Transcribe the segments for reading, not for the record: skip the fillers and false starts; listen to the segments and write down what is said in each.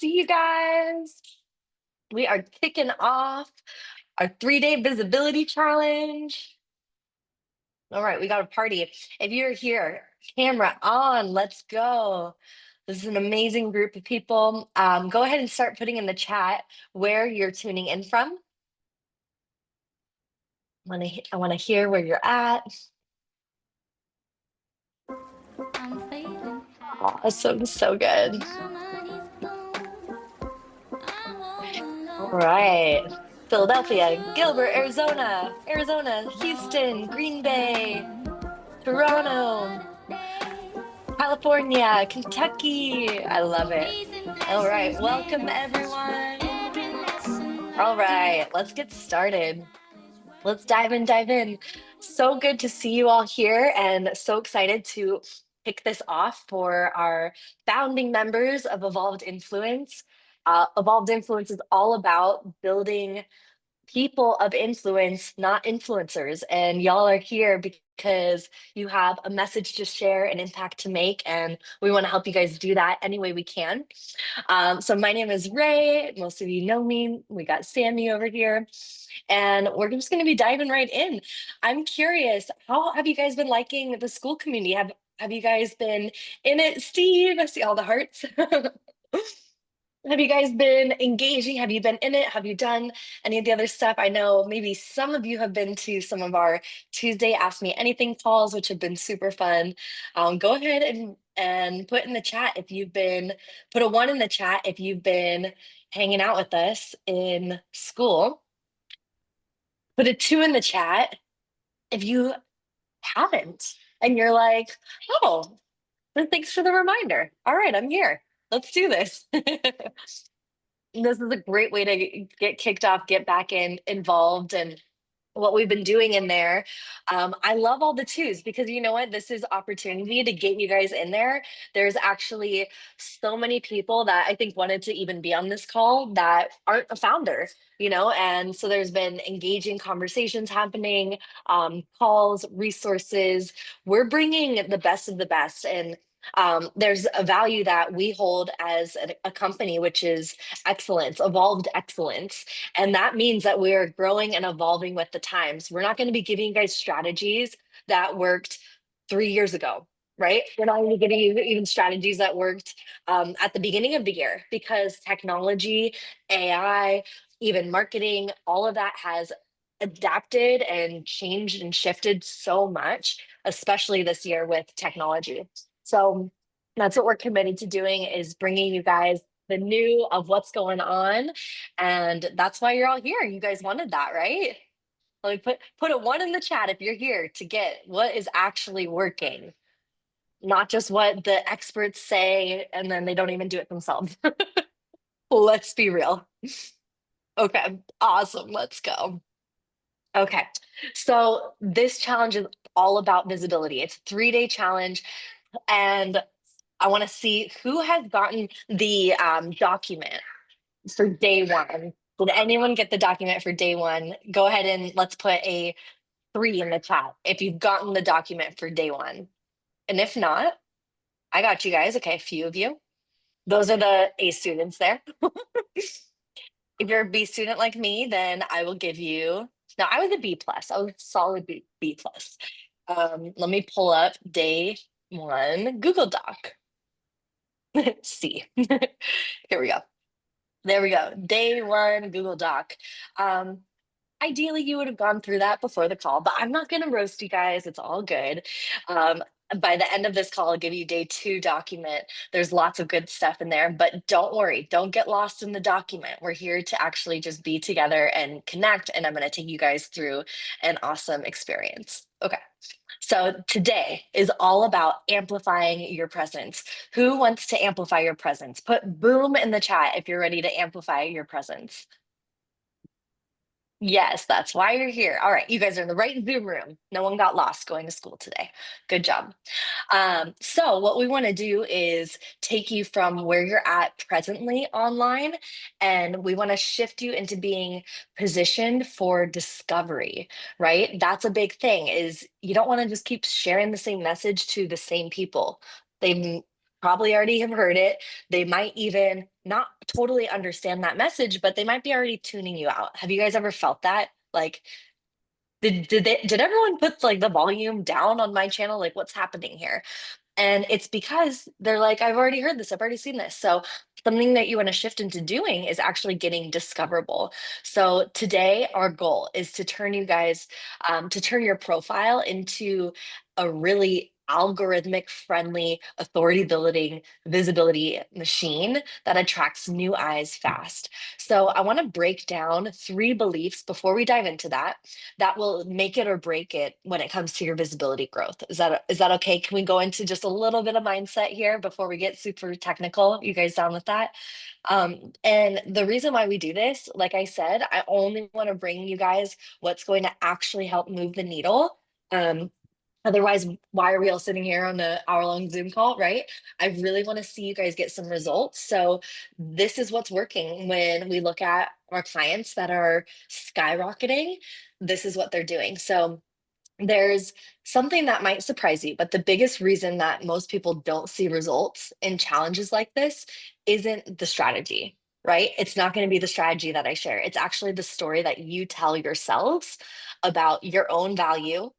See you guys. We are kicking off our 3-day visibility challenge. All right, we got a party. If you're here, camera on, let's go. This is an amazing group of people. Go ahead and start putting in the chat where you're tuning in from. I want to hear where you're at. Awesome, so good. All right. Philadelphia, Gilbert, Arizona, Houston, Green Bay, Toronto, California, Kentucky. I love it. All right. Welcome, everyone. All right. Let's get started. Let's dive in. So good to see you all here and so excited to kick this off for our founding members of Evolved Influence. Evolved Influence is all about building people of influence, not influencers. And y'all are here because you have a message to share, an impact to make, and we want to help you guys do that any way we can. So my name is Ray. Most of you know me. We got Sammy over here. And we're just going to be diving right in. I'm curious, how have you guys been liking the school community? Have you guys been in it, Steve? I see all the hearts. Have you guys been engaging? Have you been in it? Have you done any of the other stuff? I know maybe some of you have been to some of our Tuesday Ask Me Anything calls, which have been super fun. Go ahead and put in the chat if you've been, put a one in the chat if you've been hanging out with us in school. Put a two in the chat if you haven't. And you're like, oh, then thanks for the reminder. All right, I'm here. Let's do this. This is a great way to get kicked off, get back involved, and what we've been doing in there. I love all the twos because you know what? This is opportunity to get you guys in there. There's actually so many people that I think wanted to even be on this call that aren't a founder, and so there's been engaging conversations happening, calls, resources. We're bringing the best of the best. And there's a value that we hold as a company, which is excellence, evolved excellence. And that means that we're growing and evolving with the times. We're not going to be giving you guys strategies that worked 3 years ago, right? We're not going to be giving you even strategies that worked at the beginning of the year because technology, AI, even marketing, all of that has adapted and changed and shifted so much, especially this year with technology. So that's what we're committed to doing is bringing you guys the new of what's going on. And that's why you're all here. You guys wanted that, right? Let me put a one in the chat if you're here to get what is actually working, not just what the experts say and then they don't even do it themselves. Let's be real. Okay, awesome. Let's go. Okay, so this challenge is all about visibility. It's a 3-day challenge, and I want to see who has gotten the document for day one. Did anyone get the document for day one? Go ahead and let's put a 3 in the chat if you've gotten the document for day one. And if not, I got you guys. Okay, a few of you. Those are the A students there. If you're a B student like me, then I will give you. No, I was a B plus. I was a solid B plus. Let me pull up day one Google Doc. C. Here we go. There we go. Day one Google Doc. Ideally, you would have gone through that before the call, but I'm not going to roast you guys. It's all good. By the end of this call, I'll give you day two document. There's lots of good stuff in there, but don't worry. Don't get lost in the document. We're here to actually just be together and connect, and I'm going to take you guys through an awesome experience. Okay. So today is all about amplifying your presence. Who wants to amplify your presence? Put boom in the chat if you're ready to amplify your presence. Yes, that's why you're here. All right, you guys are in the right Zoom room. No one got lost going to school today. Good job. So what we want to do is take you from where you're at presently online, and we want to shift you into being positioned for discovery, right? That's a big thing is you don't want to just keep sharing the same message to the same people. They probably already have heard it. They might even not totally understand that message, but they might be already tuning you out. Have you guys ever felt that? Like, did everyone put like the volume down on my channel? Like, what's happening here? And it's because they're like, I've already heard this, I've already seen this. So something that you want to shift into doing is actually getting discoverable. So today, our goal is to turn you guys, to turn your profile into a really algorithmic friendly, authority building visibility machine that attracts new eyes fast. So I want to break down three beliefs before we dive into that that will make it or break it when it comes to your visibility growth. Is that okay? Can we go into just a little bit of mindset here before we get super technical? You guys down with that? And the reason why we do this, like I said, I only want to bring you guys what's going to actually help move the needle. Um, Otherwise, why are we all sitting here on an hour-long Zoom call, right? I really want to see you guys get some results. So this is what's working when we look at our clients that are skyrocketing. This is what they're doing. So there's something that might surprise you, but the biggest reason that most people don't see results in challenges like this isn't the strategy, right? It's not going to be the strategy that I share. It's actually the story that you tell yourselves about your own value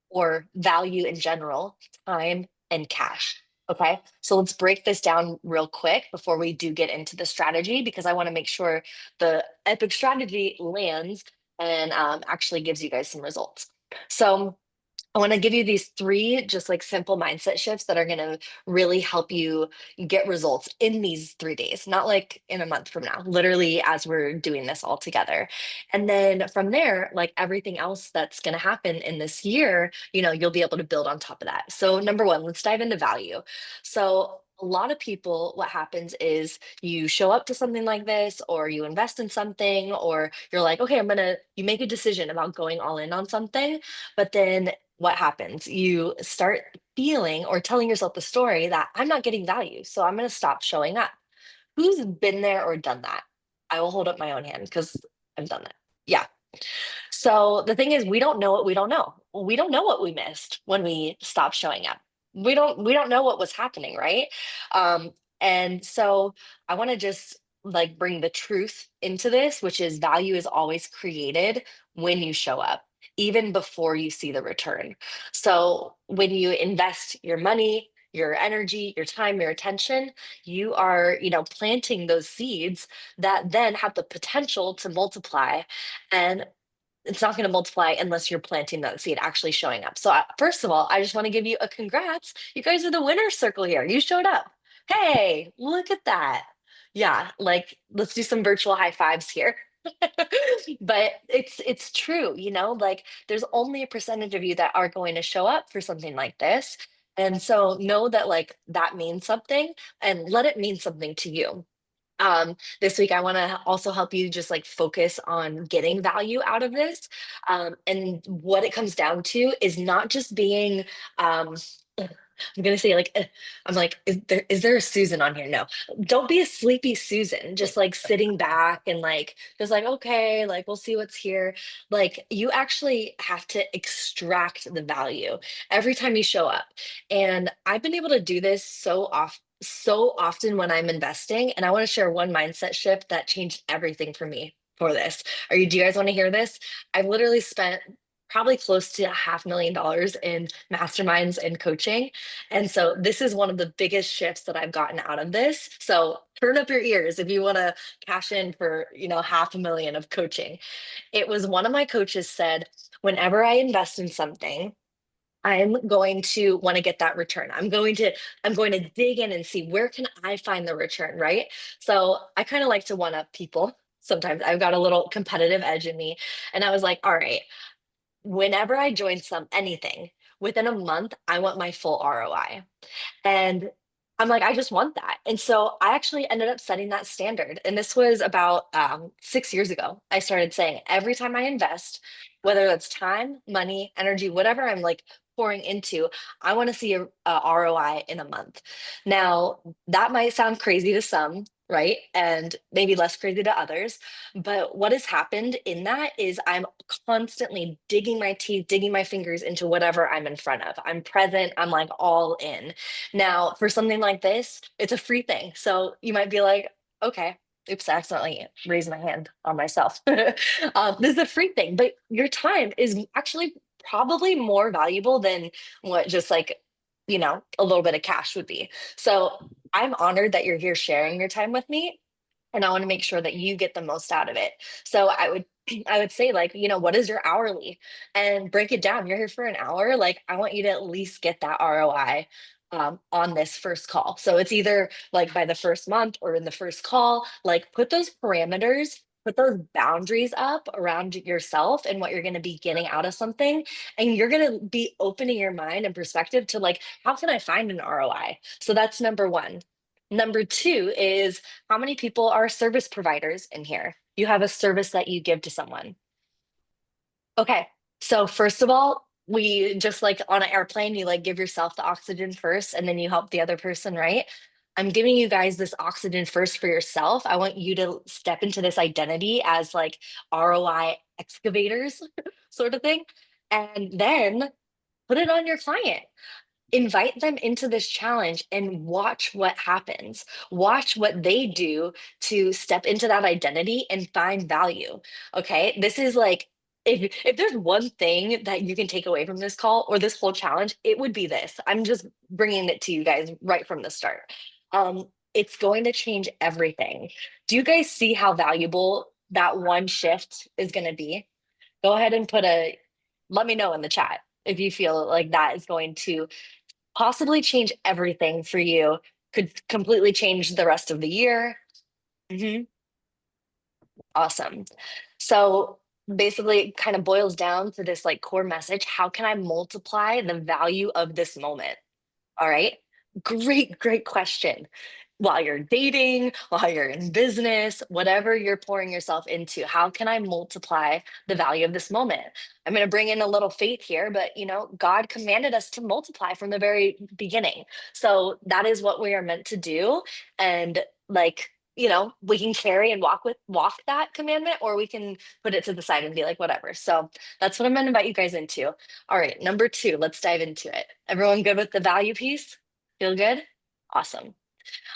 or value in general, time and cash. Okay. So let's break this down real quick before we do get into the strategy, because I want to make sure the epic strategy lands and actually gives you guys some results. So I want to give you these three just like simple mindset shifts that are going to really help you get results in these 3 days, not like in a month from now, literally as we're doing this all together. And then from there, like everything else that's going to happen in this year, you'll be able to build on top of that. So, number one, let's dive into value. So, a lot of people, what happens is you show up to something like this, or you invest in something, or you're like, okay, you make a decision about going all in on something, but then what happens? You start feeling or telling yourself the story that I'm not getting value, so I'm going to stop showing up. Who's been there or done that? I will hold up my own hand because I've done that. Yeah. So the thing is, we don't know what we don't know. We don't know what we missed when we stopped showing up. We don't know what was happening, right? Um, and so I want to just like bring the truth into this, which is value is always created when you show up, even before you see the return. So when you invest your money, your energy, your time, your attention, you are, planting those seeds that then have the potential to multiply. And it's not going to multiply unless you're planting that seed actually showing up. So, first of all, I just want to give you a congrats. You guys are the winner's circle here. You showed up. Hey, look at that. Yeah, like let's do some virtual high fives here. But it's true, like there's only a percentage of you that are going to show up for something like this. And so know that like that means something and let it mean something to you. This week, I want to also help you just like focus on getting value out of this. And what it comes down to is not just being, I'm gonna say like, I'm like, is there a Susan on here? No, don't be a sleepy Susan, just like sitting back and like, just like, okay, like we'll see what's here. Like you actually have to extract the value every time you show up. And I've been able to do this so often when I'm investing. And I want to share one mindset shift that changed everything for me for this. Do you guys want to hear this? I've literally spent probably close to $500,000 in masterminds and coaching. And so this is one of the biggest shifts that I've gotten out of this. So turn up your ears if you want to cash in for, 500,000 of coaching. It was one of my coaches said, whenever I invest in something, I'm going to want to get that return. I'm going to dig in and see where can I find the return, right? So I kind of like to one up people. Sometimes I've got a little competitive edge in me. And I was like, all right, whenever I join anything, within a month, I want my full ROI. And I'm like, I just want that. And so I actually ended up setting that standard. And this was about 6 years ago. I started saying every time I invest, whether that's time, money, energy, whatever I'm like pouring into, I want to see a ROI in a month. Now, that might sound crazy to some, right? And maybe less crazy to others. But what has happened in that is I'm constantly digging my teeth, digging my fingers into whatever I'm in front of. I'm present, I'm like all in. Now, for something like this, it's a free thing. So you might be like, okay. Oops, I accidentally raised my hand on myself. This is a free thing, but your time is actually probably more valuable than what just like, a little bit of cash would be. So I'm honored that you're here sharing your time with me, and I want to make sure that you get the most out of it. So I would say like, what is your hourly? And break it down. You're here for an hour. Like I want you to at least get that ROI on this first call. So it's either like by the first month or in the first call, like put those parameters, put those boundaries up around yourself and what you're going to be getting out of something. And you're going to be opening your mind and perspective to like, how can I find an ROI? So that's number one. Number two is how many people are service providers in here? You have a service that you give to someone. Okay. So first of all, we just like on an airplane, you like give yourself the oxygen first and then you help the other person, right? I'm giving you guys this oxygen first for yourself. I want you to step into this identity as like ROI excavators sort of thing. And then put it on your client, invite them into this challenge and watch what happens. Watch what they do to step into that identity and find value. Okay. This is like, if there's one thing that you can take away from this call or this whole challenge, it would be this. I'm just bringing it to you guys right from the start. It's going to change everything. Do you guys see how valuable that one shift is going to be? Go ahead and let me know in the chat if you feel like that is going to possibly change everything for you, could completely change the rest of the year. Mhm. Awesome. So basically, it kind of boils down to this like core message. How can I multiply the value of this moment? All right. Great, great question. While you're dating, while you're in business, whatever you're pouring yourself into, how can I multiply the value of this moment? I'm going to bring in a little faith here, but God commanded us to multiply from the very beginning. So that is what we are meant to do. And like, we can carry and walk that commandment, or we can put it to the side and be like, whatever. So that's what I'm going to invite you guys into. All right, number two, let's dive into it. Everyone good with the value piece? Feel good? Awesome.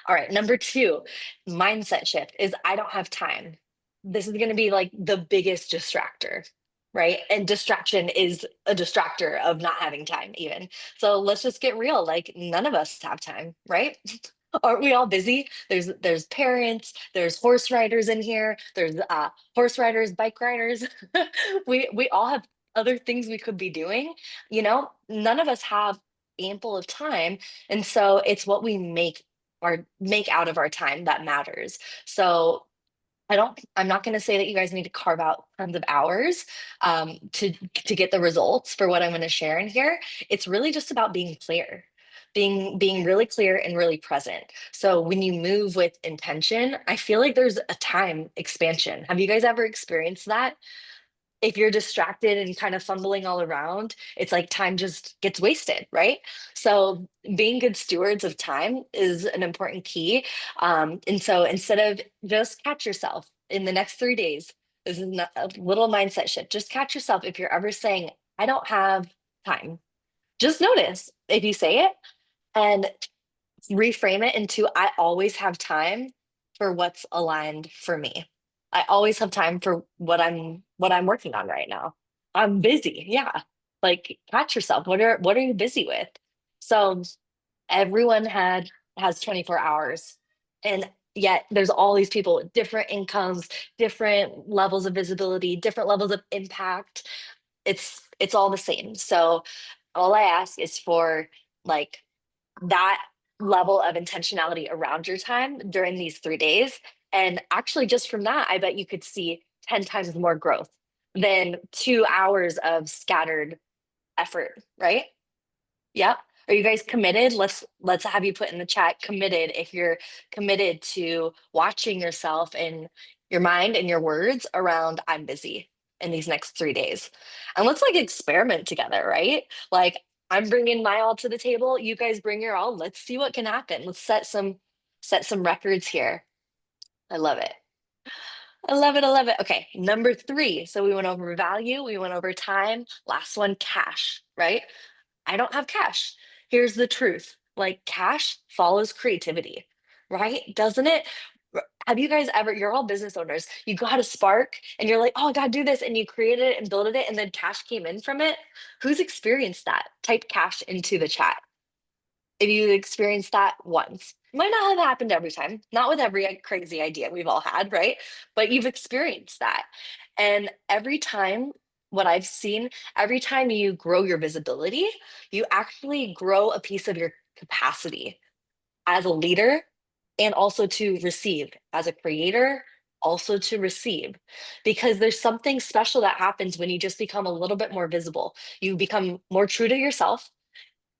All right, number two, mindset shift is I don't have time. This is going to be like the biggest distractor, right? And distraction is a distractor of not having time, even. So let's just get real. Like none of us have time, right? Aren't we all busy? There's parents, there's horse riders in here, there's horse riders, bike riders. We all have other things we could be doing. None of us have ample of time, and so it's what we make out of our time that matters. So I'm not going to say that you guys need to carve out tons of hours to get the results for what I'm going to share in here. It's really just about being clear, being really clear and really present. So when you move with intention, I feel like there's a time expansion. Have you guys ever experienced that? If you're distracted and kind of fumbling all around, it's like time just gets wasted, right? So being good stewards of time is an important key. And so instead of just catch yourself in the next 3 days, this is not a little mindset shift. Just catch yourself if you're ever saying, I don't have time. Just notice if you say it and reframe it into I always have time for what's aligned for me. I always have time for what I'm working on right now. I'm busy. Yeah. Like catch yourself. What are you busy with? So everyone has 24 hours, and yet there's all these people with different incomes, different levels of visibility, different levels of impact. It's all the same. So all I ask is for like that level of intentionality around your time during these 3 days. And actually, just from that, I bet you could see 10 times more growth than 2 hours of scattered effort, right? Yep. Are you guys committed? Let's have you put in the chat committed if you're committed to watching yourself and your mind and your words around I'm busy in these next 3 days. And let's like experiment together, right? Like I'm bringing my all to the table, you guys bring your all. Let's see what can happen. Let's set some records here. I love it. I love it. I love it. Okay, number three. So we went over value, we went over time. Last one, cash, right? I don't have cash. Here's the truth. Like cash follows creativity, right? Doesn't it? Have you guys ever, you're all business owners, you got a spark and you're like, oh, I gotta do this. And you created it and built it and then cash came in from it? Who's experienced that? Type cash into the chat if you experienced that once. Might not have happened every time, not with every crazy idea we've all had, right? But you've experienced that. And every time, what I've seen, every time you grow your visibility, you actually grow a piece of your capacity as a leader and also to receive as a creator, also to receive, because there's something special that happens when you just become a little bit more visible. You become more true to yourself,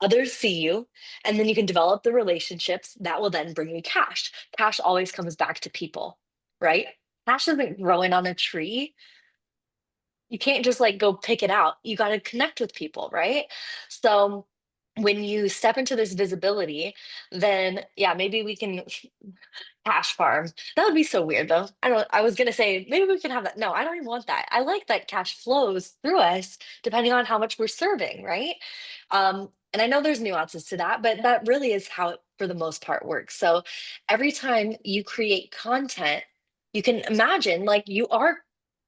others see you, and then you can develop the relationships that will then bring you cash. Cash always comes back to people, right? Cash isn't growing on a tree. You can't just like go pick it out. You got to connect with people, right? So when you step into this visibility, then yeah, maybe we can cash farm. That would be so weird though. I was gonna say maybe we can have that. No, I don't even want that. I like that cash flows through us depending on how much we're serving, right? And I know there's nuances to that, but that really is how it for the most part works. So every time you create content, you can imagine like you are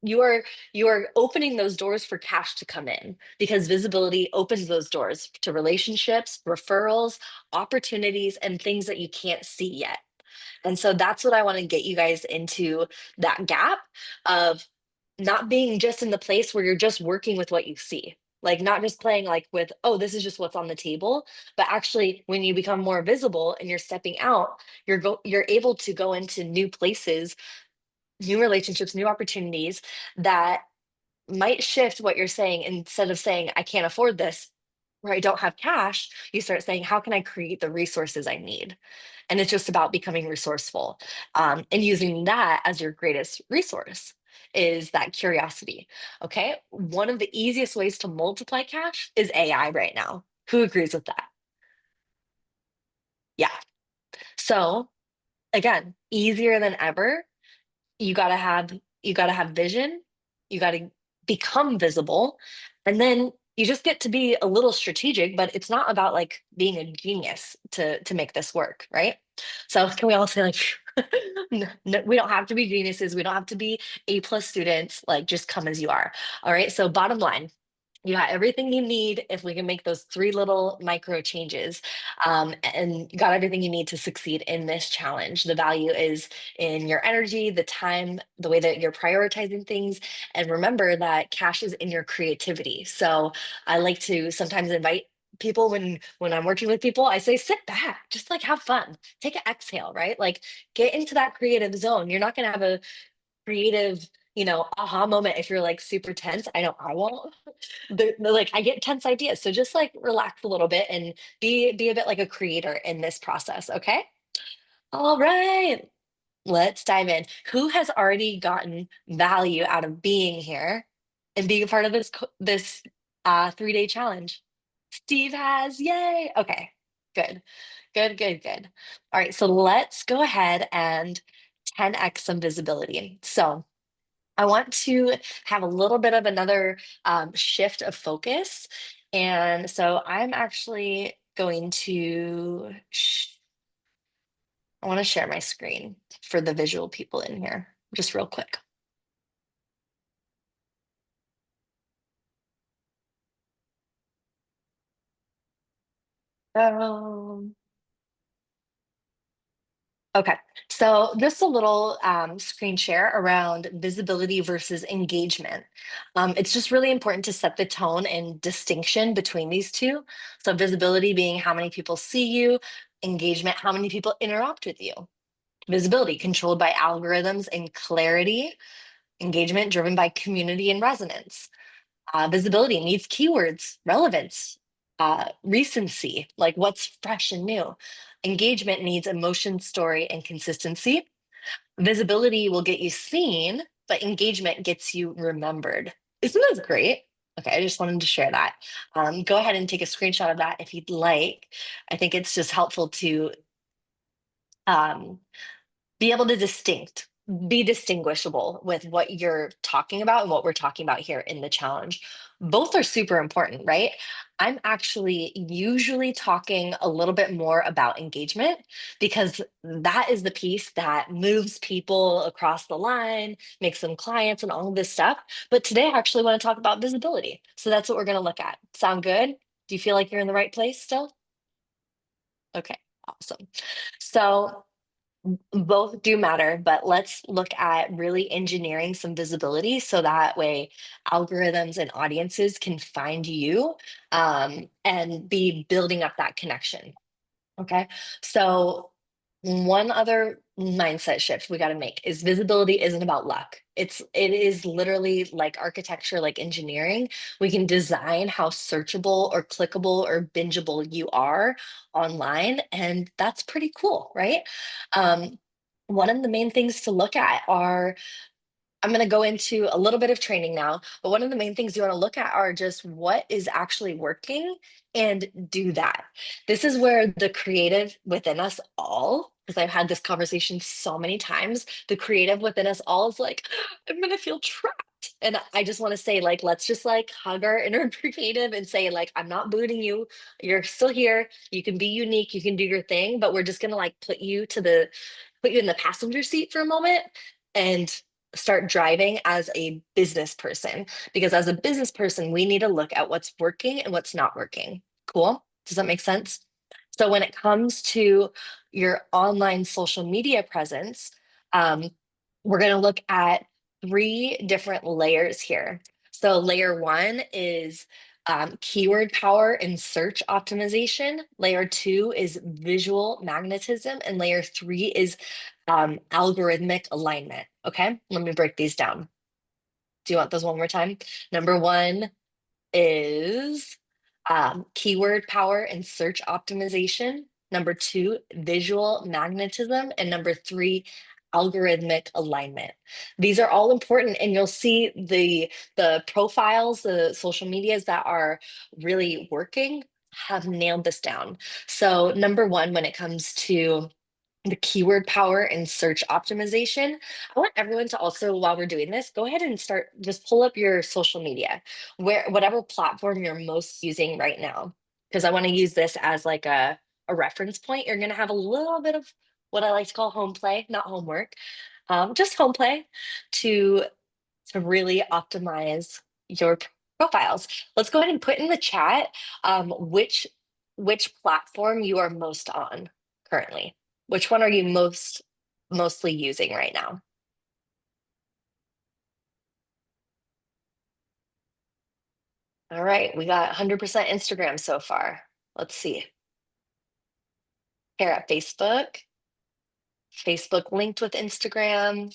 you are opening those doors for cash to come in because visibility opens those doors to relationships, referrals, opportunities, and things that you can't see yet. And so that's what I want to get you guys into, that gap of not being just in the place where you're just working with what you see. Like not just playing like with, oh, this is just what's on the table, but actually when you become more visible and you're stepping out, you're able to go into new places, new relationships, new opportunities that might shift what you're saying. Instead of saying, I can't afford this, where I don't have cash, you start saying, how can I create the resources I need? And it's just about becoming resourceful, and using that as your greatest resource is that curiosity. Okay. One of the easiest ways to multiply cash is AI right now. Who agrees with that? Yeah. So again, easier than ever. You got to have vision, you got to become visible, and then you just get to be a little strategic, but it's not about like being a genius to make this work, right? So can we all say like no, no, we don't have to be geniuses, we don't have to be A+ students, like just come as you are. All right, so bottom line, you got everything you need if we can make those three little micro changes, and you got everything you need to succeed in this challenge. The value is in your energy, the time, the way that you're prioritizing things. And remember that cash is in your creativity. So I like to sometimes invite people when I'm working with people, I say sit back, just like have fun, take an exhale, right? Like get into that creative zone. You're not going to have a creative, aha moment if you're like super tense. I know I won't. Like I get tense ideas. So just like relax a little bit and be a bit like a creator in this process. Okay. All right. Let's dive in. Who has already gotten value out of being here and being a part of this 3-day challenge? Steve has. Yay. Okay. Good. Good, good, good. All right. So let's go ahead and 10x some visibility. So I want to have a little bit of another shift of focus. And so I'm actually going to, I want to share my screen for the visual people in here, just real quick. Um, Okay, so just a little screen share around visibility versus engagement. It's just really important to set the tone and distinction between these two. So, visibility being how many people see you, engagement, how many people interact with you. Visibility controlled by algorithms and clarity, engagement driven by community and resonance. Visibility needs keywords, relevance, recency, like what's fresh and new. Engagement needs emotion, story, and consistency. Visibility will get you seen, but engagement gets you remembered. Isn't this great? Okay, I just wanted to share that. Go ahead and take a screenshot of that if you'd like. I think it's just helpful to um, be able to be distinguishable with what you're talking about and what we're talking about here in the challenge. Both are super important, right? I'm actually usually talking a little bit more about engagement because that is the piece that moves people across the line, makes them clients, and all of this stuff. But today, I actually want to talk about visibility. So that's what we're going to look at. Sound good? Do you feel like you're in the right place still? Okay, awesome. So both do matter, but let's look at really engineering some visibility so that way algorithms and audiences can find you and be building up that connection. Okay. So one other mindset shift we got to make is visibility isn't about luck. It is literally like architecture, like engineering. We can design how searchable or clickable or bingeable you are online, and that's pretty cool, right? Um, one of the main things to look at are I'm going to go into a little bit of training now, but one of the main things you want to look at are just what is actually working and do that. This is where the creative within us all, because I've had this conversation so many times, the creative within us all is like, I'm going to feel trapped. And I just want to say, like, let's just like hug our inner creative and say, like, I'm not booting you. You're still here. You can be unique. You can do your thing, but we're just going to like put you in the passenger seat for a moment and start driving as a business person, because as a business person we need to look at what's working and what's not working. Cool, does that make sense? So when it comes to your online social media presence, um, we're going to look at three different layers here. So layer one is keyword power and search optimization. Layer two is visual magnetism. And layer three is algorithmic alignment. Okay, let me break these down. Do you want those one more time? Number one is keyword power and search optimization. Number two, visual magnetism. And number three, algorithmic alignment. These are all important, and you'll see the profiles, the social medias that are really working have nailed this down. So number one, when it comes to the keyword power and search optimization. I want everyone to also, while we're doing this, go ahead and start, just pull up your social media, where whatever platform you're most using right now. Because I want to use this as like a reference point. You're going to have a little bit of what I like to call home play, not homework, just home play to really optimize your profiles. Let's go ahead and put in the chat which platform you are most on currently. Which one are you mostly using right now? All right, we got 100% Instagram so far. Let's see. Here at Facebook, Facebook linked with Instagram,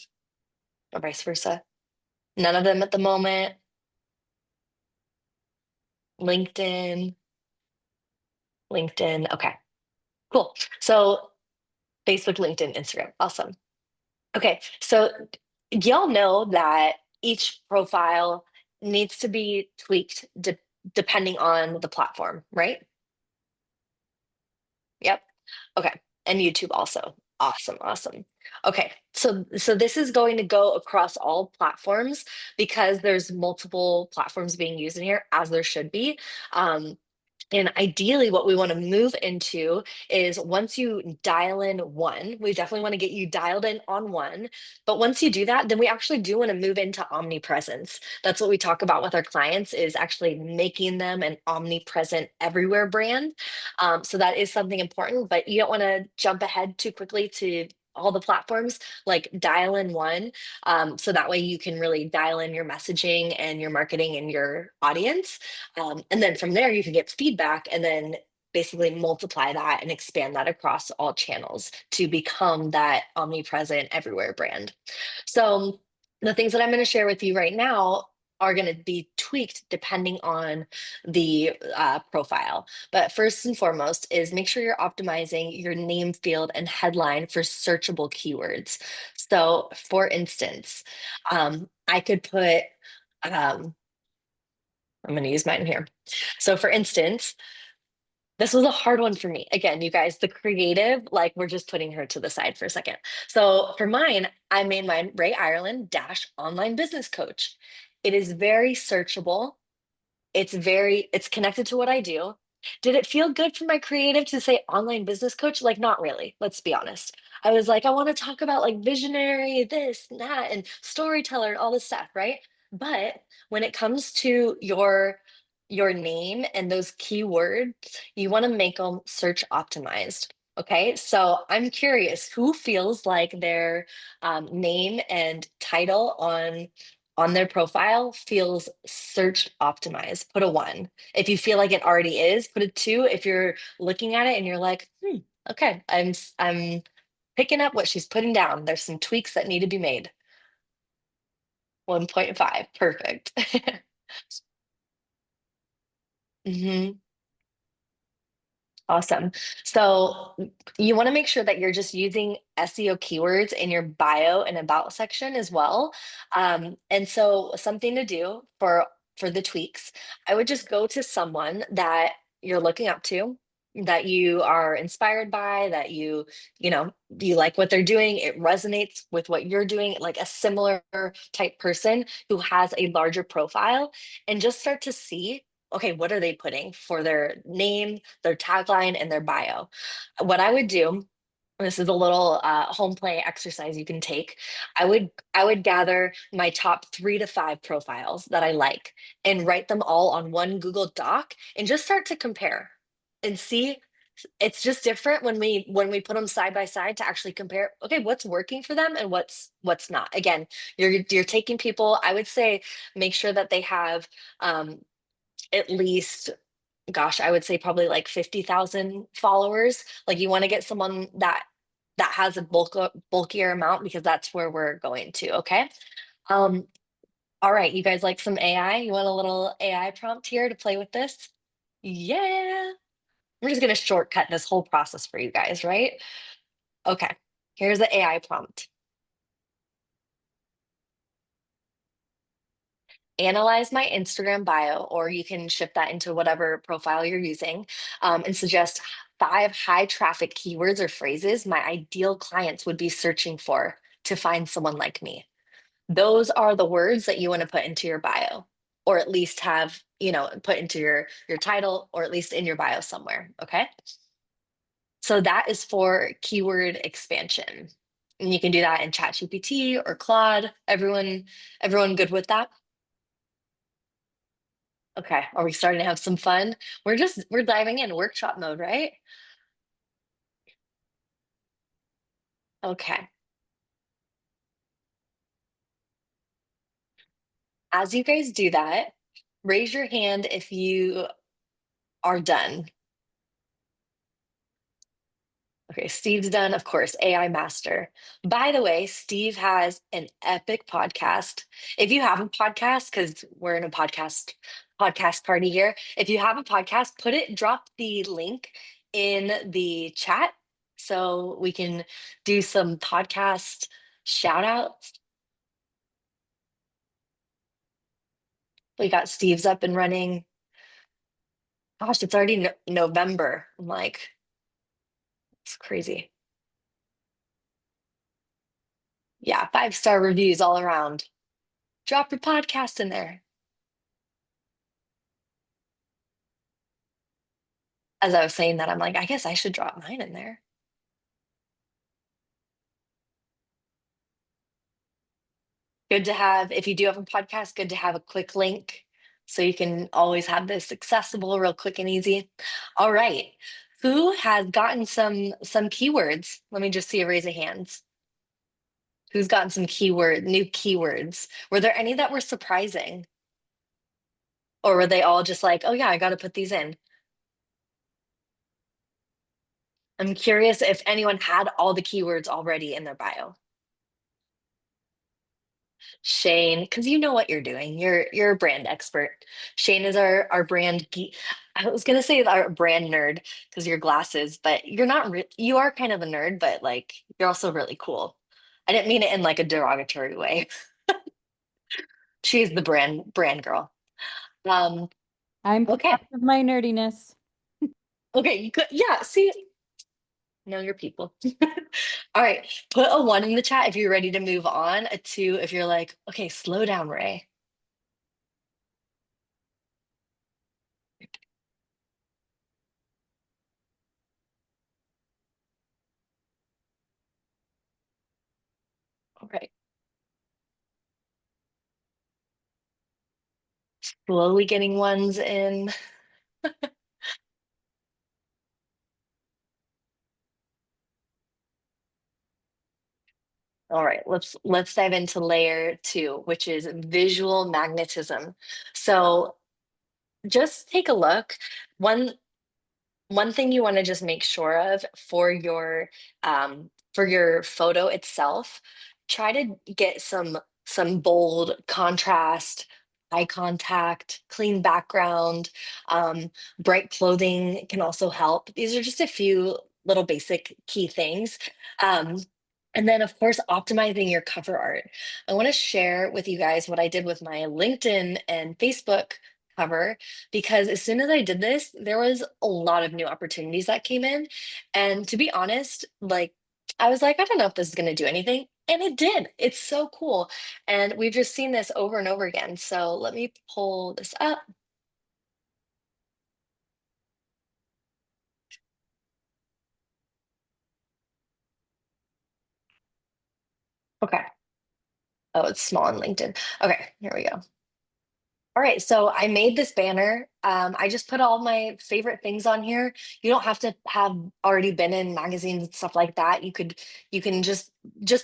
or vice versa. None of them at the moment. LinkedIn, LinkedIn. Okay, cool. So Facebook, LinkedIn, Instagram. Awesome. Okay, so y'all know that each profile needs to be tweaked depending on the platform, right? Yep. Okay. And YouTube also. Awesome, awesome. Okay. So this is going to go across all platforms because there's multiple platforms being used in here, as there should be. Um, and ideally, what we want to move into is once you dial in one, we definitely want to get you dialed in on one. But once you do that, then we actually do want to move into omnipresence. That's what we talk about with our clients is actually making them an omnipresent everywhere brand. So that is something important, but you don't want to jump ahead too quickly to all the platforms, like dial in one. So that way you can really dial in your messaging and your marketing and your audience, and then from there, you can get feedback and then basically multiply that and expand that across all channels to become that omnipresent everywhere brand. So, the things that I'm going to share with you right now are going to be tweaked depending on the profile. But first and foremost is make sure you're optimizing your name field and headline for searchable keywords. So, for instance, I could put, I'm going to use mine here. So, for instance, this was a hard one for me. Again, you guys, the creative, like we're just putting her to the side for a second. So, for mine, I made mine Ray Ireland dash online business coach. It is very searchable. it's connected to what I do. Did it feel good for my creative to say online business coach? Like, not really. Let's be honest. I was like, I want to talk about like visionary, this and that, and storyteller and all this stuff, right? But when it comes to your name and those keywords, you want to make them search optimized. Okay, so I'm curious, who feels like their name and title on their profile feels search optimized? Put a one. If you feel like it already is, put a two. If you're looking at it and you're like, okay, I'm picking up what she's putting down. There's some tweaks that need to be made. 1.5. Perfect. Mhm. Awesome. So you want to make sure that you're just using SEO keywords in your bio and about section as well. And so something to do for the tweaks, I would just go to someone that you're looking up to, that you are inspired by, that you know, you like what they're doing, it resonates with what you're doing, like a similar type person who has a larger profile, and just start to see, okay, what are they putting for their name, their tagline, and their bio? What I would do, this is a little home play exercise you can take. I would gather my top 3 to 5 profiles that I like and write them all on one Google Doc and just start to compare and see. It's just different when we put them side by side to actually compare, okay, what's working for them and what's not. Again, you're taking people, I would say, make sure that they have at least, gosh, I would say probably like 50,000 followers. Like, you want to get someone that has a bulkier amount, because that's where we're going to. Okay. Um, all right, you guys like some AI? You want a little AI prompt here to play with this? Yeah. We're just gonna shortcut this whole process for you guys, right? Okay. Here's the AI prompt. Analyze my Instagram bio, or you can shift that into whatever profile you're using, and suggest 5 high traffic keywords or phrases my ideal clients would be searching for to find someone like me. Those are the words that you want to put into your bio, or at least have, put into your title, or at least in your bio somewhere. Okay. So that is for keyword expansion. And you can do that in ChatGPT or Claude. Everyone good with that? Okay, are we starting to have some fun? We're diving in workshop mode, right? Okay. As you guys do that, raise your hand if you are done. Okay, Steve's done, of course, AI master. By the way, Steve has an epic podcast. If you have a podcast, because we're in a podcast party here. If you have a podcast, drop the link in the chat so we can do some podcast shout outs. We got Steve's up and running. Gosh, it's already November. I'm like, it's crazy. Yeah, 5-star reviews all around. Drop your podcast in there. As I was saying that, I'm like, I guess I should drop mine in there. Good to have, if you do have a podcast, good to have a quick link so you can always have this accessible, real quick and easy. All right. Who has gotten some keywords? Let me just see a raise of hands. Who's gotten some new keywords? Were there any that were surprising? Or were they all just like, oh yeah, I got to put these in? I'm curious if anyone had all the keywords already in their bio. Shane, because you know what you're doing. You're a brand expert. Shane is our brand geek. I was gonna say our brand nerd because your glasses, but you're not. You are kind of a nerd, but like you're also really cool. I didn't mean it in like a derogatory way. She's the brand girl. Um. I'm proud Okay. of my nerdiness. Okay. You could. Yeah. See, know your people. All right. Put a one in the chat if you're ready to move on. A two if you're like, okay, slow down, Ray. All right. Slowly getting ones in. All right, let's dive into layer two, which is visual magnetism. So just take a look. One one thing you want to just make sure of for your photo itself, try to get some bold contrast, eye contact, clean background, bright clothing can also help. These are just a few little basic key things. Um, and then, of course, optimizing your cover art. I want to share with you guys what I did with my LinkedIn and Facebook cover because as soon as I did this, there was a lot of new opportunities that came in. And to be honest, like I was like, I don't know if this is going to do anything. And it did. It's so cool. And we've just seen this over and over again. So let me pull this up. Okay. Oh, it's small on LinkedIn. Okay, here we go. All right, so I made this banner. I just put all my favorite things on here. You don't have to have already been in magazines and stuff like that. You can just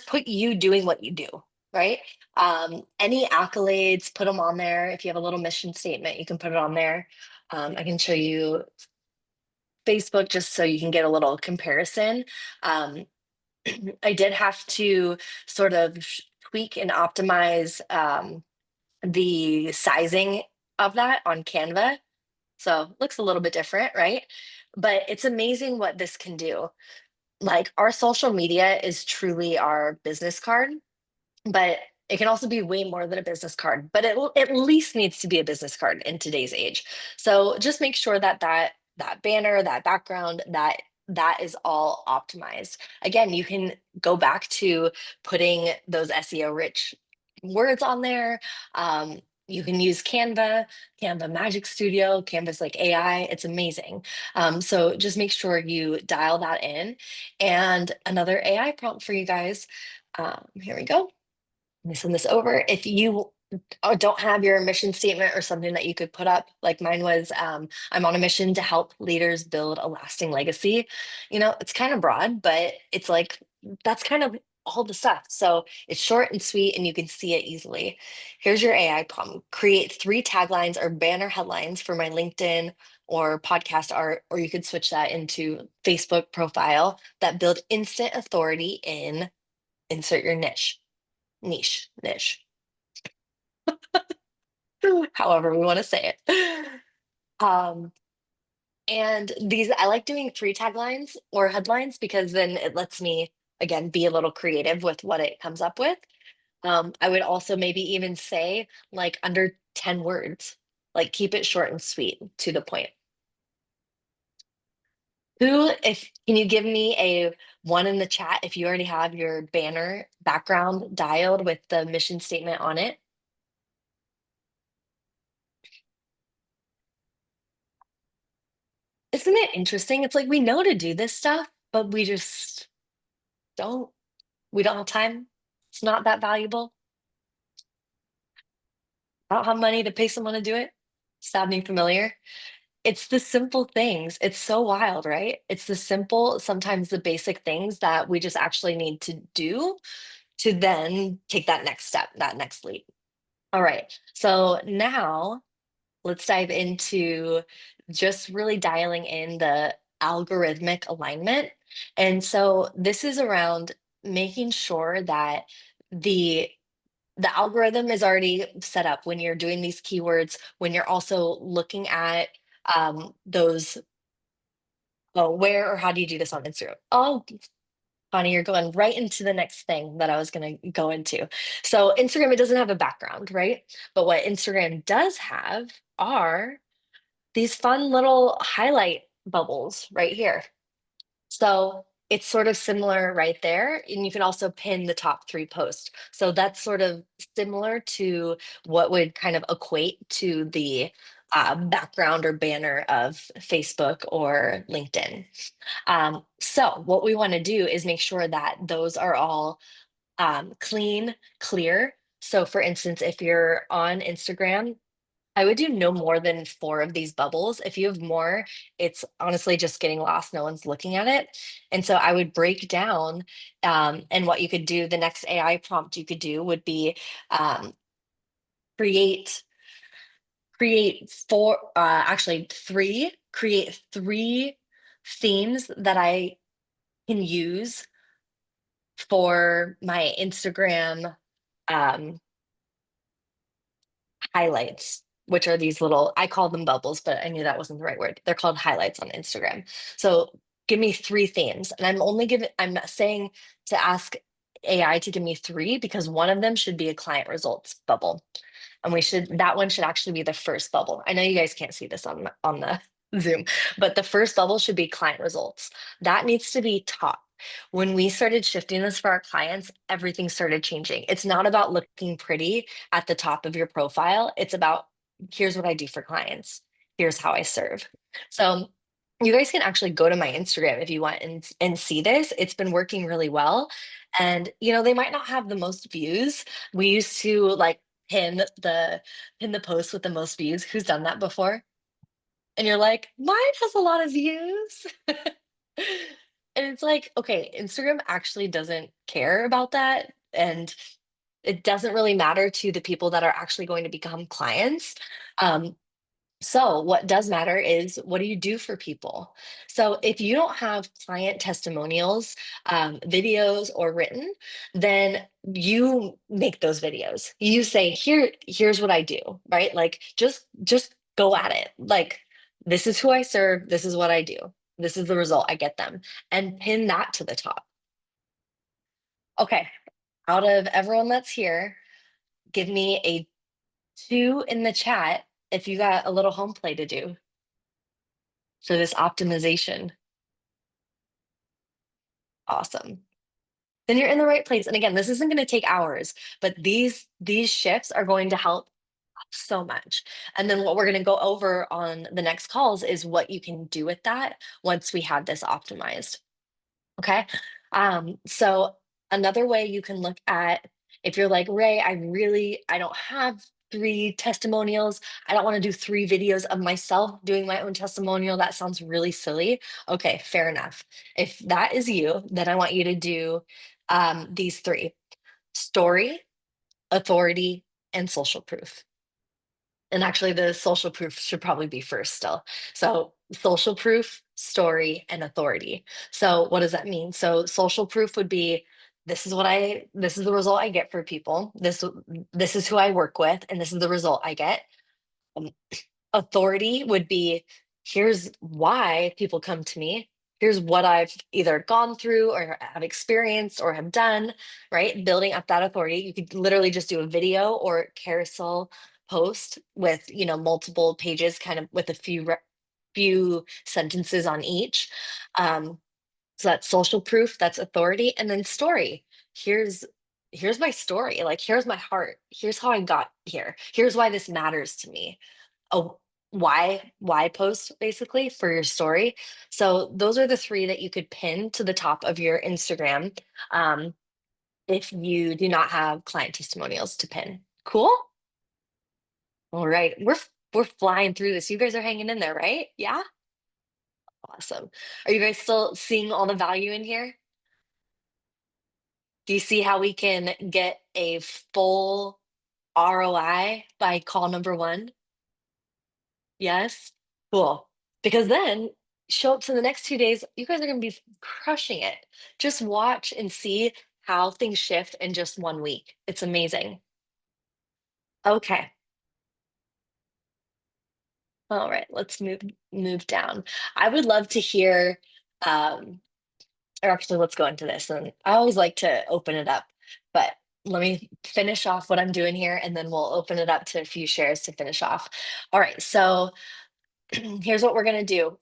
put you doing what you do, right? Any accolades, put them on there. If you have a little mission statement, you can put it on there. I can show you Facebook just so you can get a little comparison. Um, I did have to sort of tweak and optimize. The sizing of that on Canva. So looks a little bit different, right? But it's amazing what this can do. Like our social media is truly our business card, but it can also be way more than a business card, but it at least needs to be a business card in today's age. So just make sure that that banner, that background, that is all optimized. Again, you can go back to putting those SEO rich words on there. You can use Canva, Canva Magic Studio, Canva's like AI. It's amazing. So just make sure you dial that in. And another AI prompt for you guys. Here we go. Let me send this over. If you don't have your mission statement or something that you could put up, like mine was, I'm on a mission to help leaders build a lasting legacy. You know, it's kind of broad, but it's like that's kind of all the stuff. So it's short and sweet, and you can see it easily. Here's your AI prompt: create 3 taglines or banner headlines for my LinkedIn or podcast art, or you could switch that into Facebook profile that build instant authority in insert your niche, however we want to say it. Um, and these, I like doing 3 taglines or headlines because then it lets me, again, be a little creative with what it comes up with. I would also maybe even say like under 10 words, like keep it short and sweet to the point. If can you give me a one in the chat if you already have your banner background dialed with the mission statement on it? Isn't it interesting? It's like we know to do this stuff, but we just don't. We don't have time. It's not that valuable. I don't have money to pay someone to do it. Sounding familiar? It's the simple things. It's so wild, right? It's the simple, sometimes the basic things that we just actually need to do to then take that next step, that next leap. All right. So now let's dive into just really dialing in the algorithmic alignment. And so this is around making sure that the the algorithm is already set up when you're doing these keywords, when you're also looking at those, oh, where or how do you do this on Instagram? Oh, Connie, you're going right into the next thing that I was going to go into. So Instagram, it doesn't have a background, right? But what Instagram does have are these fun little highlight bubbles right here. So it's sort of similar right there. And you can also pin the top 3 posts. So that's sort of similar to what would kind of equate to the background or banner of Facebook or LinkedIn. So what we want to do is make sure that those are all clean, clear. So, for instance, if you're on Instagram, I would do no more than four of these bubbles. If you have more, it's honestly just getting lost. No one's looking at it. And so I would break down, and what you could do, the next AI prompt you could do would be um, create create three themes that I can use for my Instagram um, highlights, which are these little, I call them bubbles, but I knew that wasn't the right word. They're called highlights on Instagram. So give me three themes. And I'm saying to ask AI to give me three because one of them should be a client results bubble. And that one should actually be the first bubble. I know you guys can't see this on the Zoom, but the first bubble should be client results. That needs to be top. When we started shifting this for our clients, everything started changing. It's not about looking pretty at the top of your profile. It's about here's what I do for clients. Here's how I serve. So you guys can actually go to my Instagram if you want and see this. It's been working really well. And they might not have the most views. We used to like pin the post with the most views. Who's done that before? And you're like, mine has a lot of views. And it's like, okay, Instagram actually doesn't care about that. And it doesn't really matter to the people that are actually going to become clients. Um, so, what does matter is what do you do for people? So, if you don't have client testimonials, videos, or written, then you make those videos. You say, here's what I do, right? Like, just go at it. Like, this is who I serve. This is what I do. This is the result I get them, and pin that to the top. Okay, out of everyone that's here, give me a two in the chat if you got a little home play to do for this optimization. Awesome. Then you're in the right place. And again, this isn't going to take hours, but these shifts are going to help so much. And then what we're going to go over on the next calls is what you can do with that once we have this optimized. Okay. So another way you can look at if you're like, Ray, I don't have three testimonials. I don't want to do three videos of myself doing my own testimonial. That sounds really silly. Okay, fair enough. If that is you, then I want you to do these three: story, authority, and social proof. And actually, the social proof should probably be first still. So, social proof, story, and authority. So, what does that mean? So, social proof would be this is the result I get for people. This is who I work with, and this is the result I get. Um, Authority would be here's why people come to me. Here's what I've either gone through or have experienced or have done, right? Building up that authority. You could literally just do a video or carousel post with, multiple pages, kind of with a few sentences on each. Um, so that's social proof, that's authority, and then story. Here's here's my story. Like here's my heart. Here's how I got here. Here's why this matters to me. A why post basically for your story. So those are the three that you could pin to the top of your Instagram if you do not have client testimonials to pin. Cool. All right, we're flying through this. You guys are hanging in there, right? Yeah. Awesome. Are you guys still seeing all the value in here? Do you see how we can get a full ROI by call number one? Yes. Cool. Because then show up to the next 2 days, you guys are going to be crushing it. Just watch and see how things shift in just 1 week. It's amazing. Okay. All right, let's move down. I would love to hear um or actually let's go into this and I always like to open it up, but let me finish off what I'm doing here and then we'll open it up to a few shares to finish off. All right, so here's what we're going to do.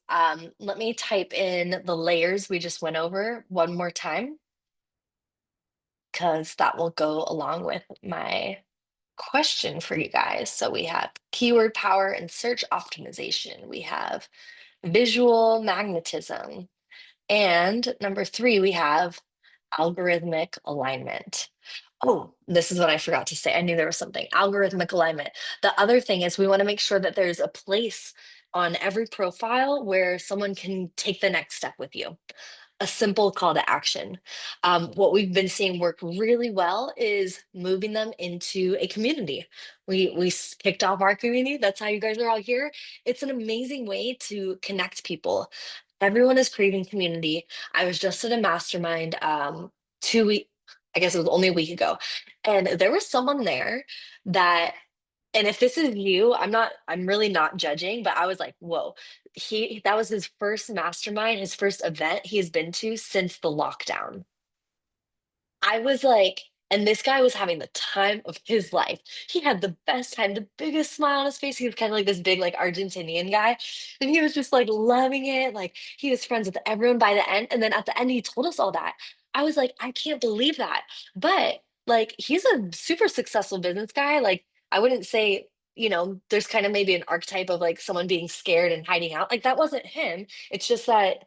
Let me type in the layers we just went over one more time because that will go along with my question for you guys. So we have keyword power and search optimization. We have visual magnetism. And number three, we have algorithmic alignment. Oh, this is what I forgot to say. I knew there was something. Algorithmic alignment. The other thing is we want to make sure that there's a place on every profile where someone can take the next step with you, a simple call to action. What we've been seeing work really well is moving them into a community. We kicked off our community. That's how you guys are all here. It's an amazing way to connect people. Everyone is craving community. I was just at a mastermind 2 week, I guess it was only a week ago, and there was someone there that, and if this is you, I'm really not judging, but I was like, whoa, that was his first mastermind, his first event he's been to since the lockdown. I was like, and this guy was having the time of his life. He had the best time, the biggest smile on his face. He was kind of like this big, like Argentinian guy. And he was just like loving it. Like he was friends with everyone by the end. And then at the end, he told us all that. I was like, I can't believe that. But like, he's a super successful business guy. Like, I wouldn't say, there's kind of maybe an archetype of like someone being scared and hiding out. Like, that wasn't him. It's just that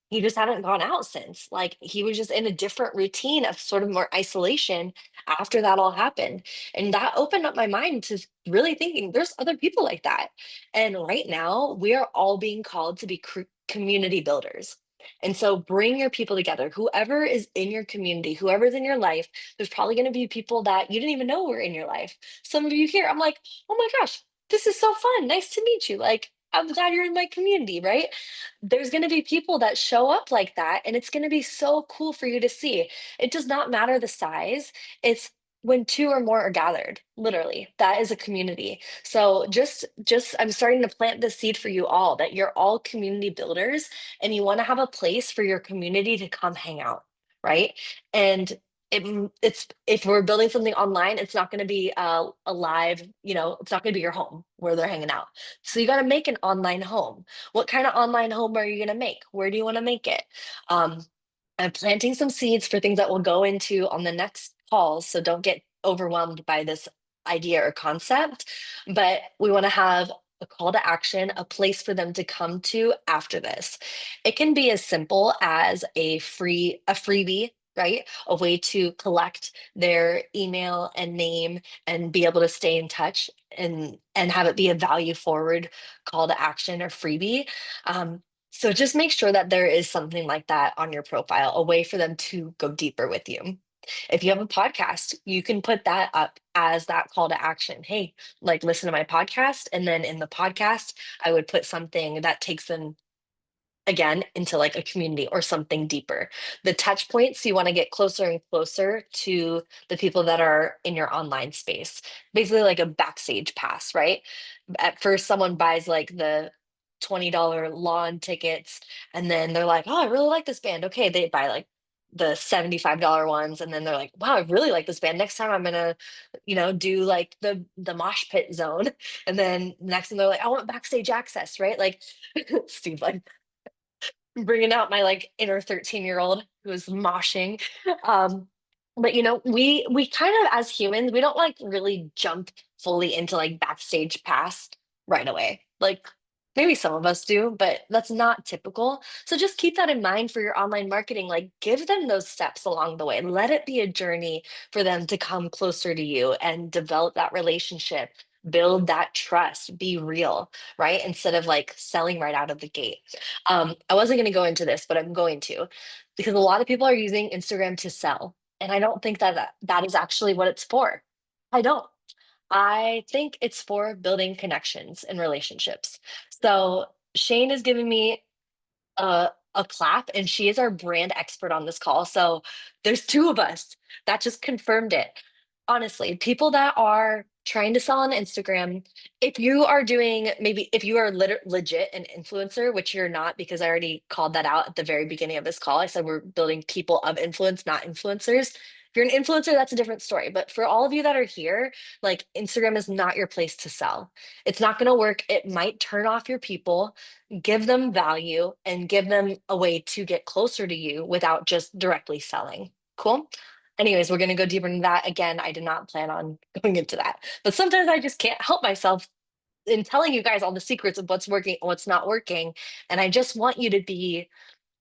he just hadn't gone out since. Like he was just in a different routine of sort of more isolation after that all happened. And that opened up my mind to really thinking there's other people like that. And right now, we are all being called to be community builders. And so bring your people together. Whoever is in your community, whoever's in your life, there's probably going to be people that you didn't even know were in your life. Some of you here, I'm like, oh my gosh, this is so fun. Nice to meet you. Like, I'm glad you're in my community, right? There's going to be people that show up like that, and it's going to be so cool for you to see. It does not matter the size. It's when two or more are gathered, literally. That is a community. So just I'm starting to plant the seed for you all that you're all community builders and you want to have a place for your community to come hang out, right? And it's if we're building something online, it's not going to be a live, it's not going to be your home where they're hanging out. So you got to make an online home. What kind of online home are you going to make? Where do you want to make it? Um, I'm planting some seeds for things that we'll go into on the next calls. So don't get overwhelmed by this idea or concept. But we want to have a call to action, a place for them to come to after this. It can be as simple as a freebie, right? A way to collect their email and name and be able to stay in touch and have it be a value forward call to action or freebie. So just make sure that there is something like that on your profile, a way for them to go deeper with you. If you have a podcast, you can put that up as that call to action. Hey, like listen to my podcast. And then in the podcast, I would put something that takes them again into like a community or something deeper. The touch points, you want to get closer and closer to the people that are in your online space. Basically like a backstage pass, right? At first someone buys like the $20 lawn tickets and then they're like, "Oh, I really like this band." Okay, they buy like the $75 ones and then they're like, "Wow, I really like this band. Next time I'm gonna, do like the mosh pit zone." And then next thing they're like, "I want backstage access," right? Like Steve, like bringing out my like inner 13-year-old who is moshing. Um, but we kind of as humans, we don't like really jump fully into like backstage pass right away. Like maybe some of us do, but that's not typical. So just keep that in mind for your online marketing. Like give them those steps along the way. Let it be a journey for them to come closer to you and develop that relationship. Build that trust, be real, right? Instead of like selling right out of the gate. I wasn't going to go into this, but I'm going to because a lot of people are using Instagram to sell. And I don't think that is actually what it's for. I don't. I think it's for building connections and relationships. So Shane is giving me a clap, and she is our brand expert on this call. So there's two of us that just confirmed it. Honestly, people that are trying to sell on Instagram, if you are doing maybe if you are legit an influencer, which you're not because I already called that out at the very beginning of this call. I said we're building people of influence, not influencers. If you're an influencer, that's a different story. But for all of you that are here, like Instagram is not your place to sell. It's not going to work. It might turn off your people, give them value and give them a way to get closer to you without just directly selling. Cool. Anyways, we're going to go deeper into that. Again, I did not plan on going into that, but sometimes I just can't help myself in telling you guys all the secrets of what's working and what's not working. And I just want you to be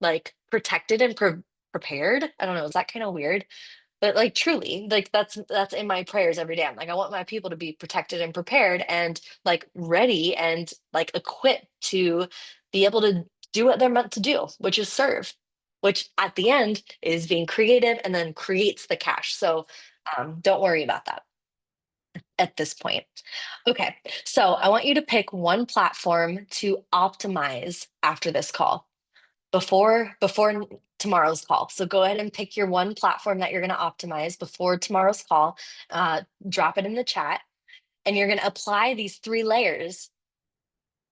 like protected and prepared. I don't know, is that kind of weird? But like truly, like that's in my prayers every day. I'm like, I want my people to be protected and prepared and like ready and like equipped to be able to do what they're meant to do, which is serve, which at the end is being creative and then creates the cash. So don't worry about that at this point. Okay, so I want you to pick one platform to optimize after this call before tomorrow's call. So go ahead and pick your one platform that you're going to optimize before tomorrow's call. Drop it in the chat, and you're going to apply these three layers: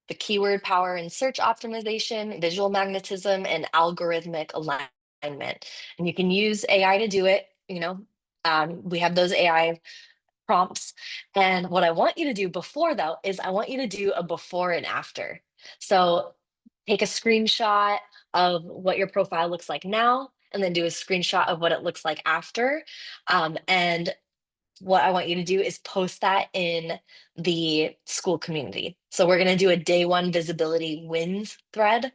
the keyword power and search optimization, visual magnetism, and algorithmic alignment. And you can use AI to do it. We have those AI prompts. And what I want you to do before, though, is I want you to do a before and after. So take a screenshot of what your profile looks like now, and then do a screenshot of what it looks like after. And what I want you to do is post that in the school community. So we're going to do a day one visibility wins thread,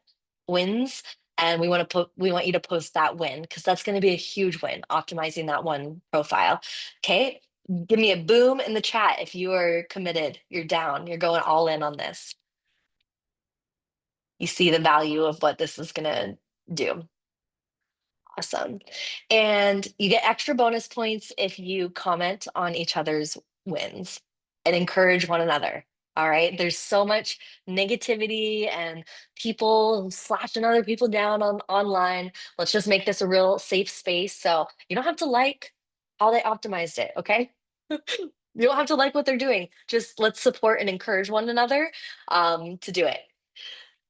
wins. And we want you to post that win because that's going to be a huge win, optimizing that one profile. Okay. Give me a boom in the chat if you are committed, you're down, you're going all in on this. You see the value of what this is going to do. Awesome. And you get extra bonus points if you comment on each other's wins and encourage one another. All right. There's so much negativity and people slashing other people down on online. Let's just make this a real safe space. So you don't have to like how they optimized it. Okay. You don't have to like what they're doing. Just let's support and encourage one another to do it.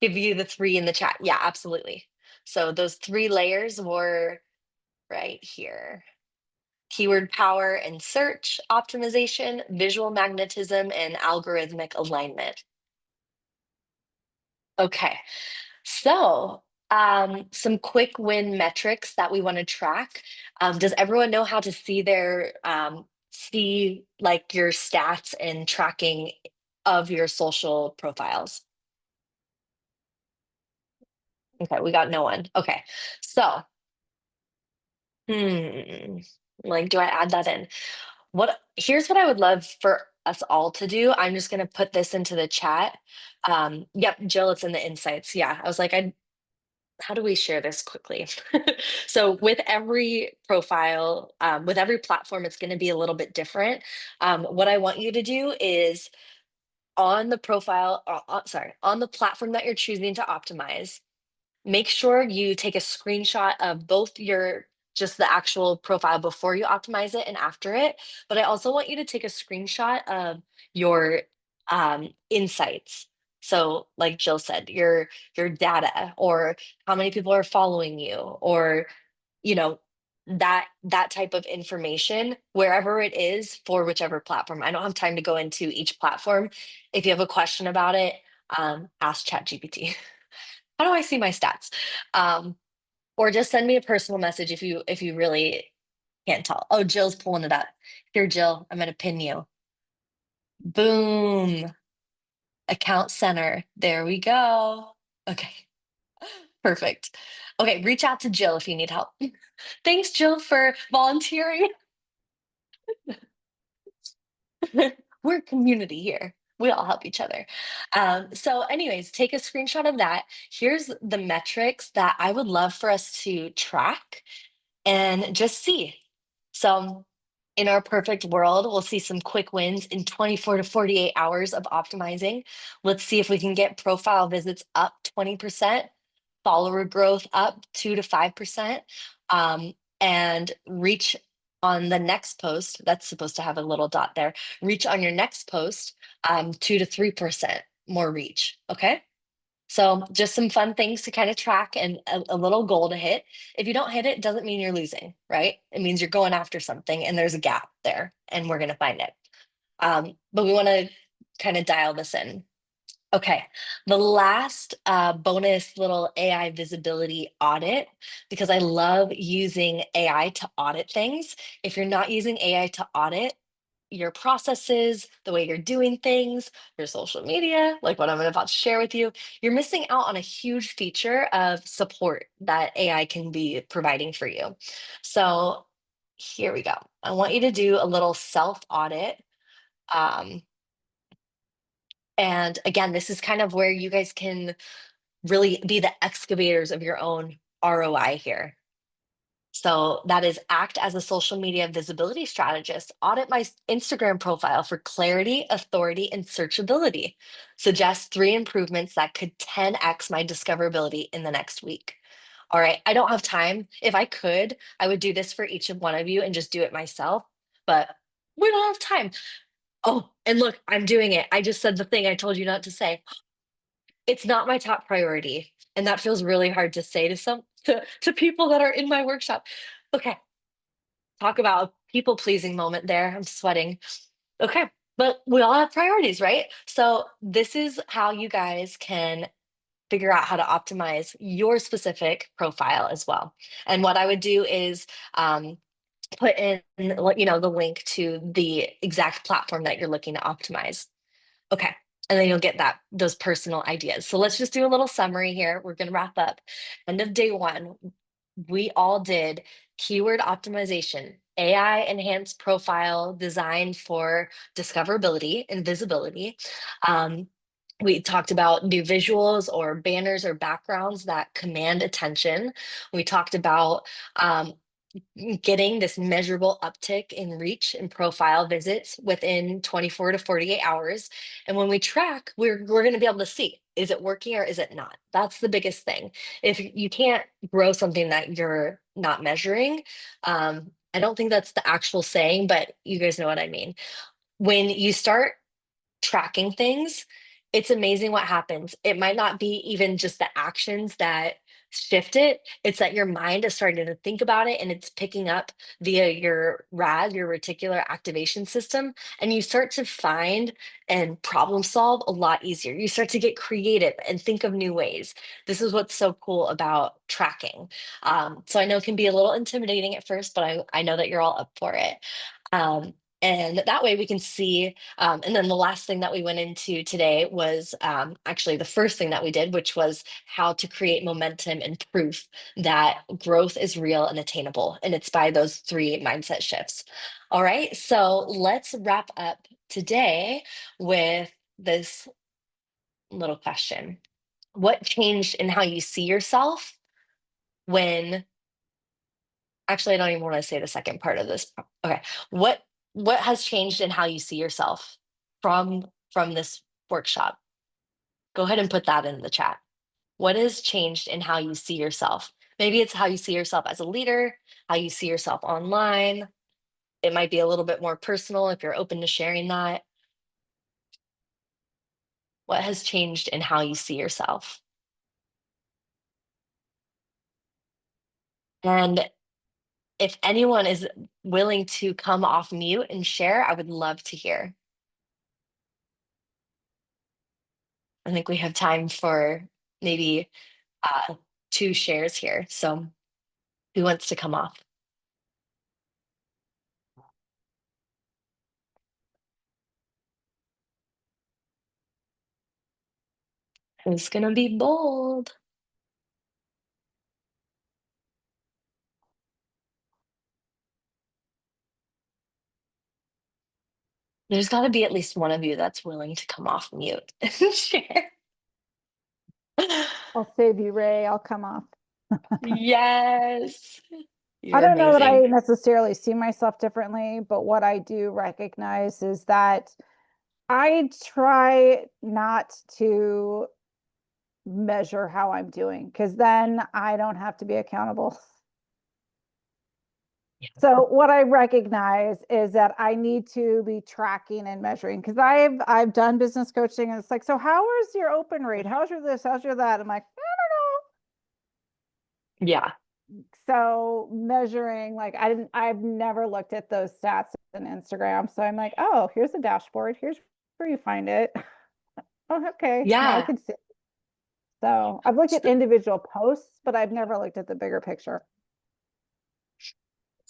Give you the three in the chat. Yeah, absolutely. So those three layers were right here: keyword power and search optimization, visual magnetism, and algorithmic alignment. Okay, so some quick win metrics that we want to track. Does everyone know how to see their see like your stats and tracking of your social profiles? Okay, we got no one. Okay, so hmm, like, do I add that in? Here's what I would love for us all to do. I'm just gonna put this into the chat. Yep, Jill, it's in the insights. Yeah, I was like, how do we share this quickly? So with every profile, with every platform, it's going to be a little bit different. What I want you to do is on the profile, sorry, on the platform that you're choosing to optimize, make sure you take a screenshot of both your just the actual profile before you optimize it and after it. But I also want you to take a screenshot of your insights. So like Jill said, your data or how many people are following you or you know that type of information wherever it is for whichever platform. I don't have time to go into each platform. If you have a question about it, ask ChatGPT. How do I see my stats? Um, or just send me a personal message if you really can't tell. Oh, Jill's pulling it up. Here, Jill, I'm gonna pin you. Boom. Account center. There we go. Okay, perfect. Okay, reach out to Jill if you need help. Thanks, Jill, for volunteering. We're a community here. We all help each other. So, anyways, take a screenshot of that. Here's the metrics that I would love for us to track and just see. So, in our perfect world, we'll see some quick wins in 24 to 48 hours of optimizing. Let's see if we can get profile visits up 20%, follower growth up 2 to 5%, and reach on the next post. That's supposed to have a little dot there. Reach on your next post, 2 to 3% more reach. Okay. So just some fun things to kind of track and a little goal to hit. If you don't hit it, doesn't mean you're losing, right? It means you're going after something and there's a gap there and we're going to find it. But we want to kind of dial this in. Okay, the last bonus little AI visibility audit, because I love using AI to audit things. If you're not using AI to audit, your processes, the way you're doing things, your social media, like what I'm about to share with you, you're missing out on a huge feature of support that AI can be providing for you. So here we go. I want you to do a little self audit. Um, and again, this is kind of where you guys can really be the excavators of your own ROI here. So that is act as a social media visibility strategist, audit my Instagram profile for clarity, authority, and searchability. Suggest 3 improvements that could 10x my discoverability in the next week. All right, I don't have time. If I could, I would do this for each of one of you and just do it myself, but we don't have time. Oh, and look, I'm doing it. I just said the thing I told you not to say. It's not my top priority. And that feels really hard to say to to people that are in my workshop. Okay, talk about a people pleasing moment there. I'm sweating. Okay, but we all have priorities, right? So this is how you guys can figure out how to optimize your specific profile as well. And what I would do is put in, the link to the exact platform that you're looking to optimize. Okay. And then you'll get those personal ideas. So let's just do a little summary here. We're going to wrap up. End of day one, we all did keyword optimization, AI enhanced profile designed for discoverability and visibility. Um, we talked about new visuals or banners or backgrounds that command attention. We talked about getting this measurable uptick in reach and profile visits within 24 to 48 hours. And when we track, we're going to be able to see, is it working or is it not? That's the biggest thing. If you can't grow something that you're not measuring, I don't think that's the actual saying, but you guys know what I mean. When you start tracking things, it's amazing what happens. It might not be even just the actions that shift it, it's that your mind is starting to think about it and it's picking up via your RAS, your reticular activation system, and you start to find and problem solve a lot easier. You start to get creative and think of new ways. This is what's so cool about tracking. So I know it can be a little intimidating at first, but I know that you're all up for it. Um, and that way we can see. And then the last thing that we went into today was actually the first thing that we did, which was how to create momentum and proof that growth is real and attainable. And it's by those 3 mindset shifts. All right. So let's wrap up today with this little question. What changed in how you see yourself when actually I don't even want to say the second part of this. Okay. What what has changed in how you see yourself from this workshop? Go ahead and put that in the chat. What has changed in how you see yourself? Maybe it's how you see yourself as a leader, how you see yourself online. It might be a little bit more personal if you're open to sharing that. What has changed in how you see yourself? And if anyone is willing to come off mute and share, I would love to hear. I think we have time for maybe 2 shares here. So who wants to come off? Who's gonna be bold? There's got to be at least one of you that's willing to come off mute and share. I'll save you, Ray. I'll come off. Yes, I you're don't know that I amazing. necessarily see myself differently, but what I do recognize is that I try not to measure how I'm doing because then I don't have to be accountable. So what I recognize is that I need to be tracking and measuring because I've done business coaching and it's like, so how is your open rate? How's your this? How's your that? I'm like, Yeah, so measuring, like I've never looked at those stats in Instagram. So I'm like, oh, here's the dashboard. Here's where you find it. Oh, okay. Now I yeah. can see. So I've looked at individual posts, but I've never looked at the bigger picture.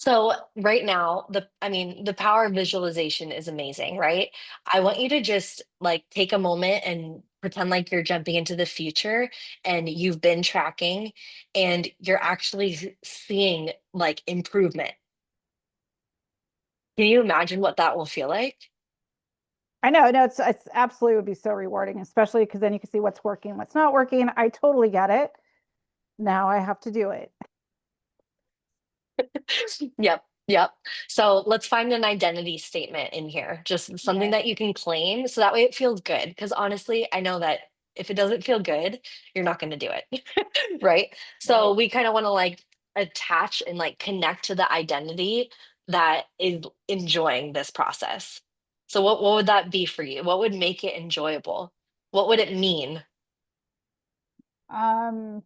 So right now, the power of visualization is amazing, right? I want you to just like take a moment and pretend like you're jumping into the future and you've been tracking and you're actually seeing like improvement. Can you imagine what that will feel like? I know, no, it's absolutely would be so rewarding, especially because then you can see what's working, what's not working. I totally get it. Now I have to do it. Yep, yep. So let's find an identity statement in here, just something Okay. that you can claim so that way it feels good. Because honestly, I know that if it doesn't feel good, you're not going to do it. Right? So Right. we kind of want to like attach and like connect to the identity that is enjoying this process. So what would that be for you? What would make it enjoyable? What would it mean? Um,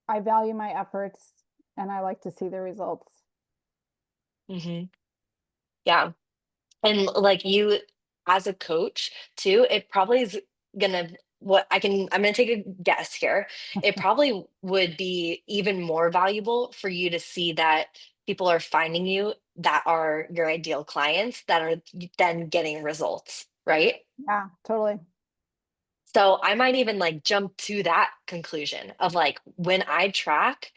I value my efforts and I like to see the results. Hmm. Yeah. And like you as a coach too, it probably is gonna I'm gonna take a guess here. It probably would be even more valuable for you to see that people are finding you that are your ideal clients that are then getting results, right? Yeah, totally. So I might even like jump to that conclusion of like when I track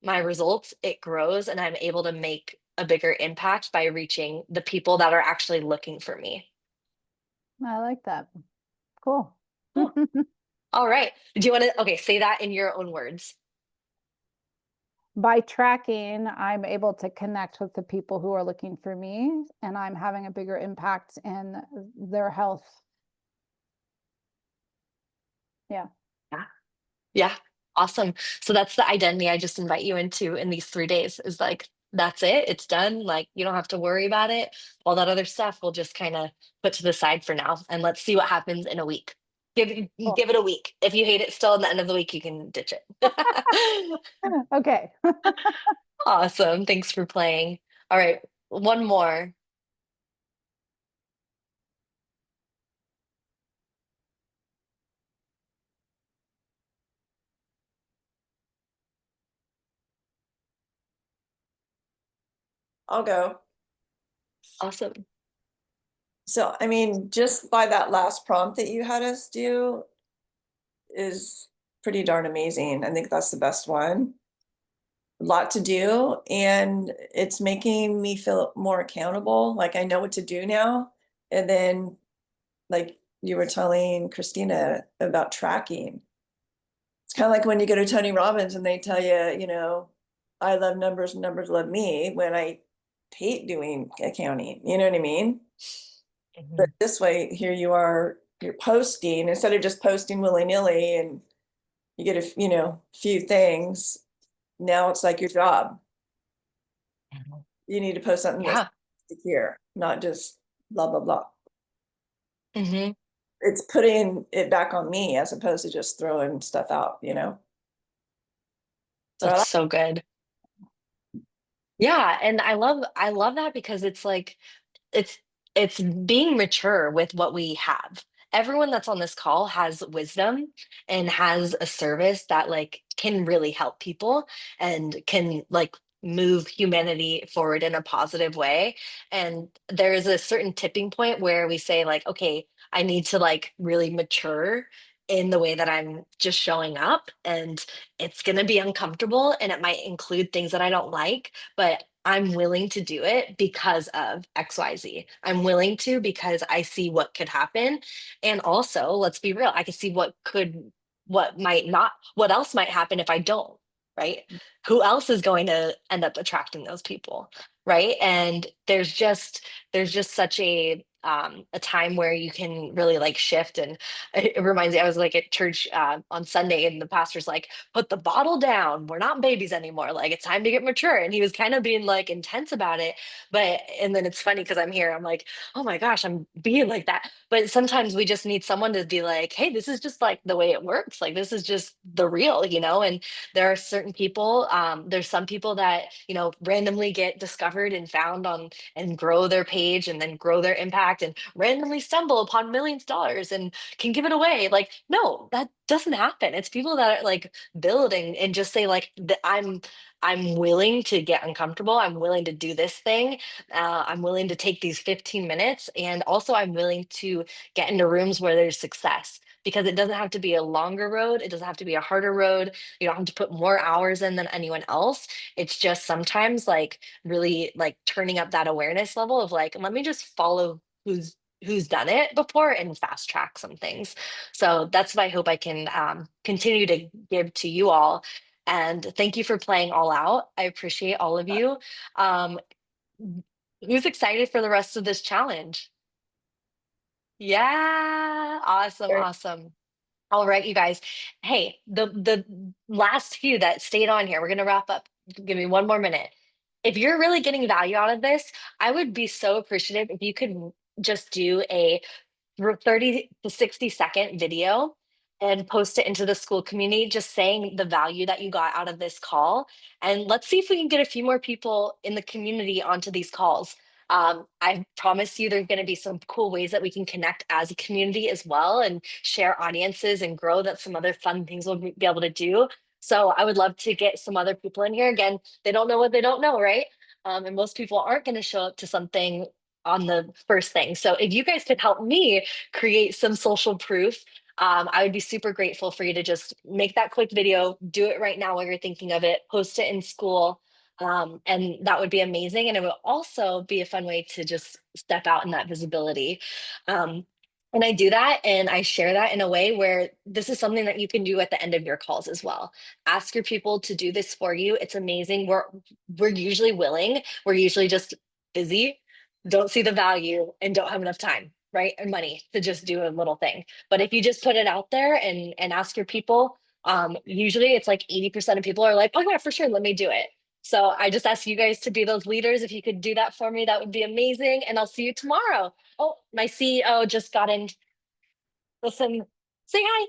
my results, it grows and I'm able to make a bigger impact by reaching the people that are actually looking for me. I like that. Cool. Cool. All right. Do you want to, okay, say that in your own words. By tracking, I'm able to connect with the people who are looking for me, and I'm having a bigger impact in their health. Yeah. Yeah. Yeah. Awesome. So that's the identity I just invite you into in these 3 days is like, that's it. It's done. Like, you don't have to worry about it. All that other stuff we'll just kind of put to the side for now. And let's see what happens in a week. Cool. Give it a week. If you hate it still at the end of the week, you can ditch it. Okay. Awesome. Thanks for playing. All right. One more. I'll go. Awesome. So, I mean, just by that last prompt that you had us do is pretty darn amazing. I think that's the best one. A lot to do, and it's making me feel more accountable. Like I know what to do now. And then, like you were telling Christina about tracking. It's kind of like when you go to Tony Robbins and they tell you, I love numbers, numbers love me, when I hate doing accounting. You know what I mean? But Mhm. this way, here you are, you're posting instead of just posting willy-nilly and you get few things. Now it's like your job. You need to post something that's Yeah. secure, not just blah, blah, blah. Hmm. It's putting it back on me as opposed to just throwing stuff out. So I That's like, so good. Yeah, and I love that because it's like it's it's being mature with what we have. Everyone that's on this call has wisdom and has a service that like can really help people and can like move humanity forward in a positive way. And there is a certain tipping point where we say like, okay, I need to like really mature in the way that I'm just showing up and it's going to be uncomfortable and it might include things that I don't like, but I'm willing to do it because of XYZ. I'm willing to because I see what could happen. And also, let's be real, I can see what might not, what else might happen if I don't, right? Who else is going to end up attracting those people, right? And there's just such a time where you can really like shift. And it reminds me, I was like at church on Sunday, and the pastor's like, put the bottle down. We're not babies anymore. Like it's time to get mature. And he was kind of being like intense about it. But, and then it's funny because I'm here, I'm like, oh my gosh, I'm being like that. But sometimes we just need someone to be like, hey, this is just like the way it works. Like this is just the real. And there are certain people, there's some people that, randomly get discovered and found on and grow their page and then grow their impact contract and randomly stumble upon millions of dollars and can give it away. Like, no, that doesn't happen. It's people that are like building and just say like, I'm willing to get uncomfortable. I'm willing to do this thing. I'm willing to take these 15 minutes. And also, I'm willing to get into rooms where there's success because it doesn't have to be a longer road. It doesn't have to be a harder road. You don't have to put more hours in than anyone else. It's just sometimes like really like turning up that awareness level of like, let me just follow who's done it before and fast track some things. So that's what I hope I can continue to give to you all. And thank you for playing all out. I appreciate all of you. Um, who's excited for the rest of this challenge? Yeah, awesome, awesome. All right, you guys. Hey, the last few that stayed on here, we're gonna wrap up. Give me one more minute. If you're really getting value out of this, I would be so appreciative if you could just do a 30 to 60-second video and post it into the school community, just saying the value that you got out of this call. And let's see if we can get a few more people in the community onto these calls. I promise you there's going to be some cool ways that we can connect as a community as well and share audiences and grow. That's some other fun things we'll be able to do. So I would love to get some other people in here. Again, they don't know what they don't know, right? And most people aren't going to show up to something on the first thing. So if you guys could help me create some social proof, I would be super grateful for you to just make that quick video, do it right now while you're thinking of it, post it in school. And that would be amazing. And it would also be a fun way to just step out in that visibility. Um, and I do that and I share that in a way where this is something that you can do at the end of your calls as well. Ask your people to do this for you. It's amazing. We're usually willing. We're usually just busy, don't see the value, and don't have enough time, right? And money to just do a little thing. But if you just put it out there and ask your people, usually it's like 80% of people are like, oh yeah, for sure, let me do it. So I just ask you guys to be those leaders. If you could do that for me, that would be amazing. And I'll see you tomorrow. Oh, my CEO just got in. Listen, say hi.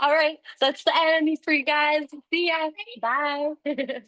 All right, that's the end for you guys. See ya. Bye.